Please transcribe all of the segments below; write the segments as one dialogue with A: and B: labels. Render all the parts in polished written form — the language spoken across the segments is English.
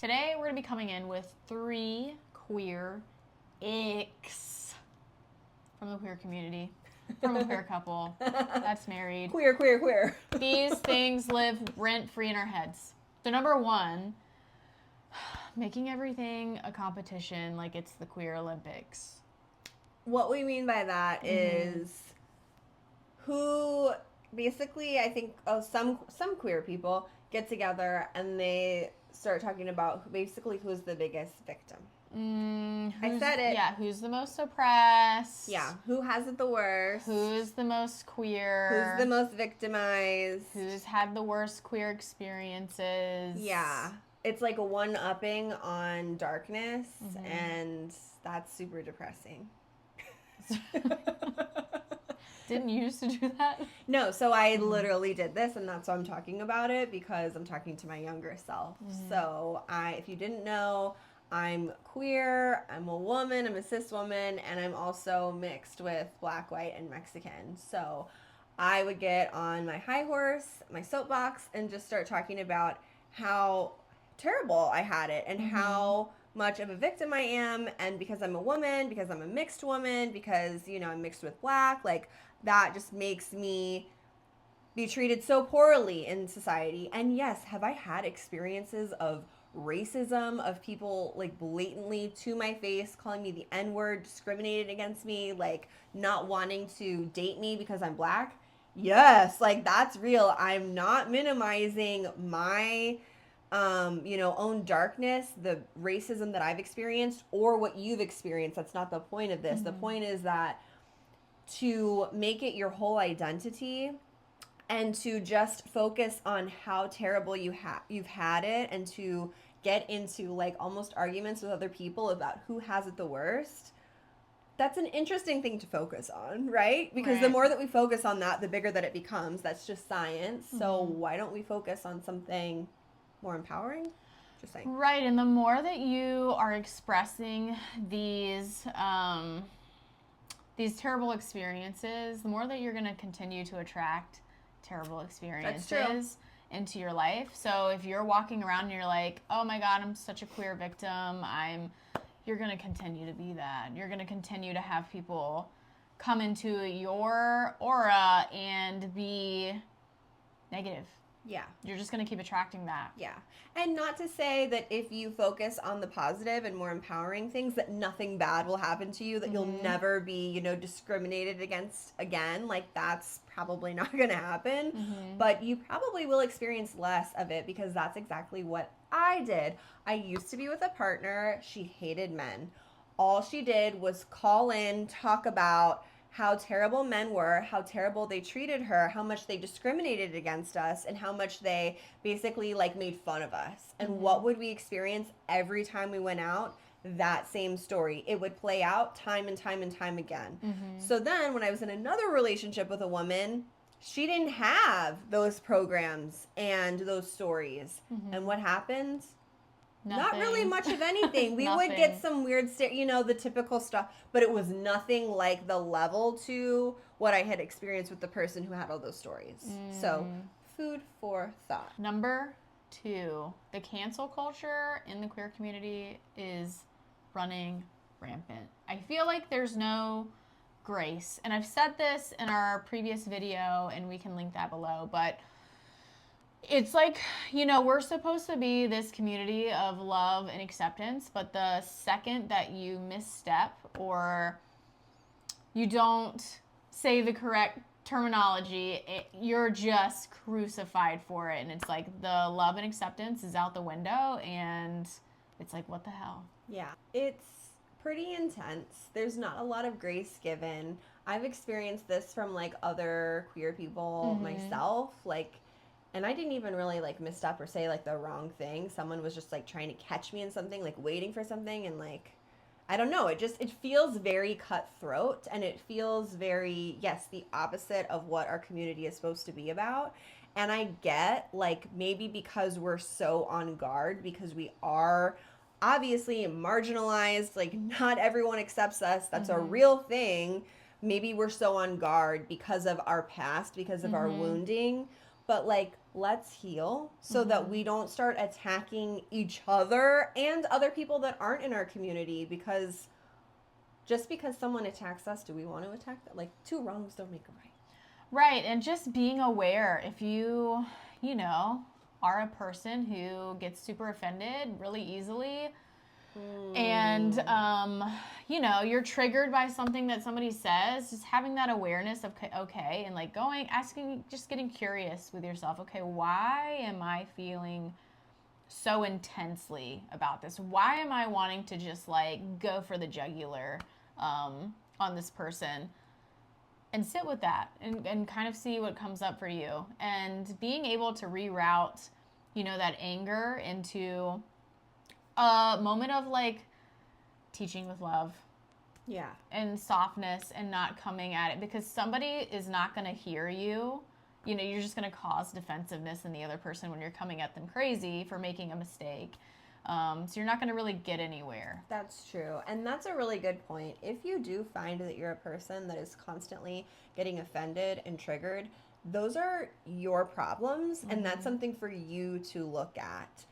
A: Today we're going to be coming in with 3 queer icks from the queer community, from a queer couple that's married.
B: Queer.
A: These things live rent-free in our heads. So number 1, making everything a competition like it's the Queer Olympics.
B: What we mean by that is who basically, I think some queer people get together and they start talking about who's the biggest victim. I said it.
A: Yeah, who's the most oppressed?
B: Yeah, who has it the worst?
A: Who's the most queer?
B: Who's the most victimized?
A: Who's had the worst queer experiences?
B: Yeah. It's like a one-upping on darkness, and that's super depressing.
A: Didn't you used to do that?
B: No, so I literally did this, and that's why I'm talking about it, because I'm talking to my younger self. So if you didn't know, I'm queer, I'm a woman, I'm a cis woman, and I'm also mixed with Black, white, and Mexican. So I would get on my high horse, my soapbox, and just start talking about how terrible I had it and how much of a victim I am, and because I'm a woman, because I'm a mixed woman, because, you know, I'm mixed with Black, like, that just makes me be treated so poorly in society. And yes, have I had experiences of racism, of people like blatantly to my face calling me the N-word, discriminated against me, like not wanting to date me because I'm Black? Yes, like that's real. I'm not minimizing my own darkness, the racism that I've experienced or what you've experienced. That's not the point of this. The point is that to make it your whole identity and to just focus on how terrible you've had it, and to get into like almost arguments with other people about who has it the worst. That's an interesting thing to focus on, right? Because the more that we focus on that, the bigger that it becomes. That's just science. So why don't we focus on something more empowering? Just saying.
A: Right, and the more that you are expressing these terrible experiences, the more that you're going to continue to attract terrible experiences into your life. So if you're walking around and you're like, oh my God, I'm such a queer victim, you're going to continue to be that. You're going to continue to have people come into your aura and be negative.
B: Yeah.
A: You're just going to keep attracting that.
B: Yeah. And not to say that if you focus on the positive and more empowering things, that nothing bad will happen to you, that you'll never be, discriminated against again. Like, that's probably not going to happen. But you probably will experience less of it, because that's exactly what I did. I used to be with a partner. She hated men. All she did was call in, talk about how terrible men were, how terrible they treated her, how much they discriminated against us, and how much they basically like made fun of us. And what would we experience every time we went out? That same story. It would play out time and time and time again. So then when I was in another relationship with a woman, she didn't have those programs and those stories. And what happened?
A: Nothing.
B: Not really much of anything. We would get some weird, the typical stuff, but it was nothing like the level to what I had experienced with the person who had all those stories. So, food for thought.
A: Number 2, the cancel culture in the queer community is running rampant. I feel like there's no grace. And I've said this in our previous video, and we can link that below, but it's like, we're supposed to be this community of love and acceptance, but the second that you misstep or you don't say the correct terminology, you're just crucified for it. And it's like the love and acceptance is out the window, and it's like, what the hell?
B: Yeah, it's pretty intense. There's not a lot of grace given. I've experienced this from like other queer people myself, and I didn't even really like misstep or say like the wrong thing. Someone was just like trying to catch me in something, like waiting for something, and like, I don't know, it feels very cutthroat, and it feels very, the opposite of what our community is supposed to be about. And I get like, maybe because we're so on guard, because we are obviously marginalized, like not everyone accepts us, that's a real thing. Maybe we're so on guard because of our past, because of our wounding. But like, let's heal so that we don't start attacking each other and other people that aren't in our community, because just because someone attacks us, do we want to attack them? Like, two wrongs don't make a right.
A: Right, and just being aware, if you are a person who gets super offended really easily, and you're triggered by something that somebody says, just having that awareness of okay, and like just getting curious with yourself. Okay, why am I feeling so intensely about this? Why am I wanting to just like go for the jugular on this person? And sit with that and kind of see what comes up for you, and being able to reroute that anger into a moment of like teaching with love, and softness, and not coming at it, because somebody is not going to hear you. You're just going to cause defensiveness in the other person when you're coming at them crazy for making a mistake. So you're not going to really get anywhere.
B: That's true. And that's a really good point. If you do find that you're a person that is constantly getting offended and triggered, those are your problems, and that's something for you to look at.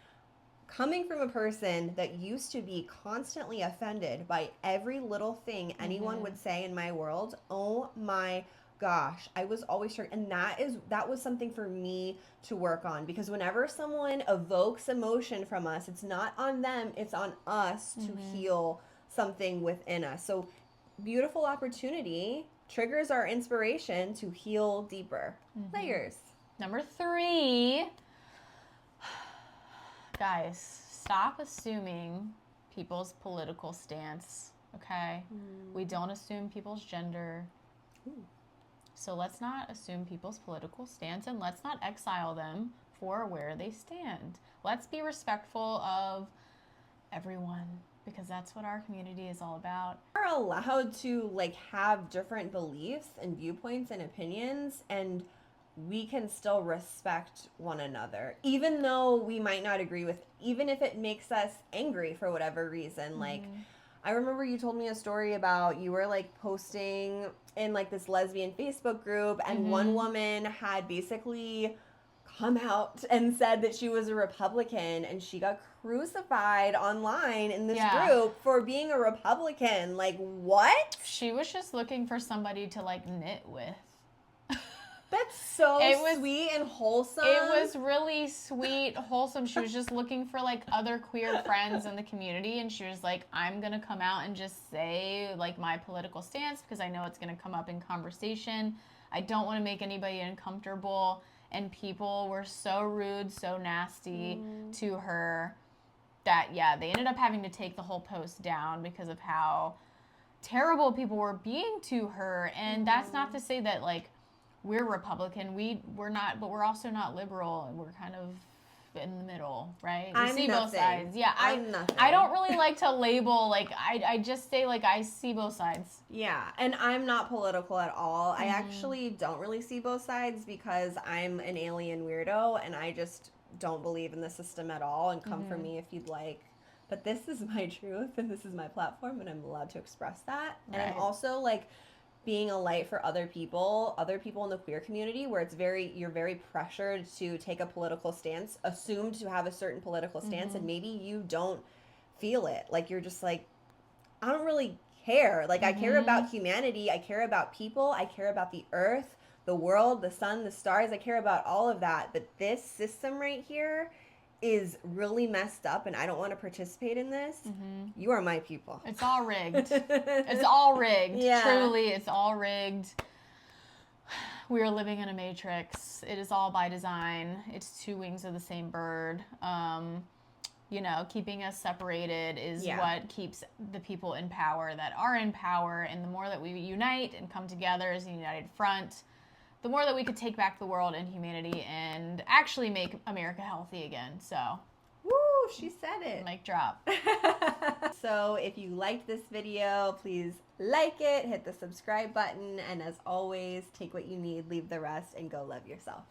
B: Coming from a person that used to be constantly offended by every little thing anyone would say in my world, oh my gosh, I was always triggered. And that was something for me to work on, because whenever someone evokes emotion from us, it's not on them, it's on us to heal something within us. So beautiful opportunity. Triggers our inspiration to heal deeper layers.
A: Number 3, guys, stop assuming people's political stance, okay? We don't assume people's gender. So let's not assume people's political stance, and let's not exile them for where they stand. Let's be respectful of everyone, because that's what our community is all about.
B: We're allowed to like have different beliefs and viewpoints and opinions, and we can still respect one another, even though we might not agree with, even if it makes us angry for whatever reason. Like, I remember you told me a story about you were like posting in like this lesbian Facebook group, and one woman had basically come out and said that she was a Republican, and she got crucified online in this group for being a Republican. Like, what?
A: She was just looking for somebody to like knit with.
B: That's so sweet and wholesome.
A: It was really sweet, wholesome. She was just looking for like other queer friends in the community, and she was like, I'm going to come out and just say like my political stance, because I know it's going to come up in conversation. I don't want to make anybody uncomfortable. And people were so rude, so nasty to her that, they ended up having to take the whole post down because of how terrible people were being to her. And that's not to say that like we're Republican. We're not, but we're also not liberal, and we're kind of in the middle, right? We see both sides. Yeah,
B: I'm nothing.
A: I don't really like to label, like, I just say, like, I see both sides.
B: Yeah, and I'm not political at all. I actually don't really see both sides, because I'm an alien weirdo, and I just don't believe in the system at all, and come for me if you'd like. But this is my truth, and this is my platform, and I'm allowed to express that. Right. And I'm also, like, being a light for other people in the queer community, where you're very pressured to take a political stance, assumed to have a certain political stance, and maybe you don't feel it. Like, you're just like, I don't really care. Like, I care about humanity. I care about people. I care about the earth, the world, the sun, the stars. I care about all of that. But this system right here is really messed up, and I don't want to participate in this. You are my people.
A: It's all rigged. It's all rigged. Yeah. Truly, it's all rigged. We are living in a matrix. It is all by design. It's two wings of the same bird. Keeping us separated is what keeps the people in power that are in power. And the more that we unite and come together as a united front, the more that we could take back the world and humanity and actually make America healthy again. So,
B: woo, she said it.
A: Mic drop.
B: So if you liked this video, please like it, hit the subscribe button, and as always, take what you need, leave the rest, and go love yourself.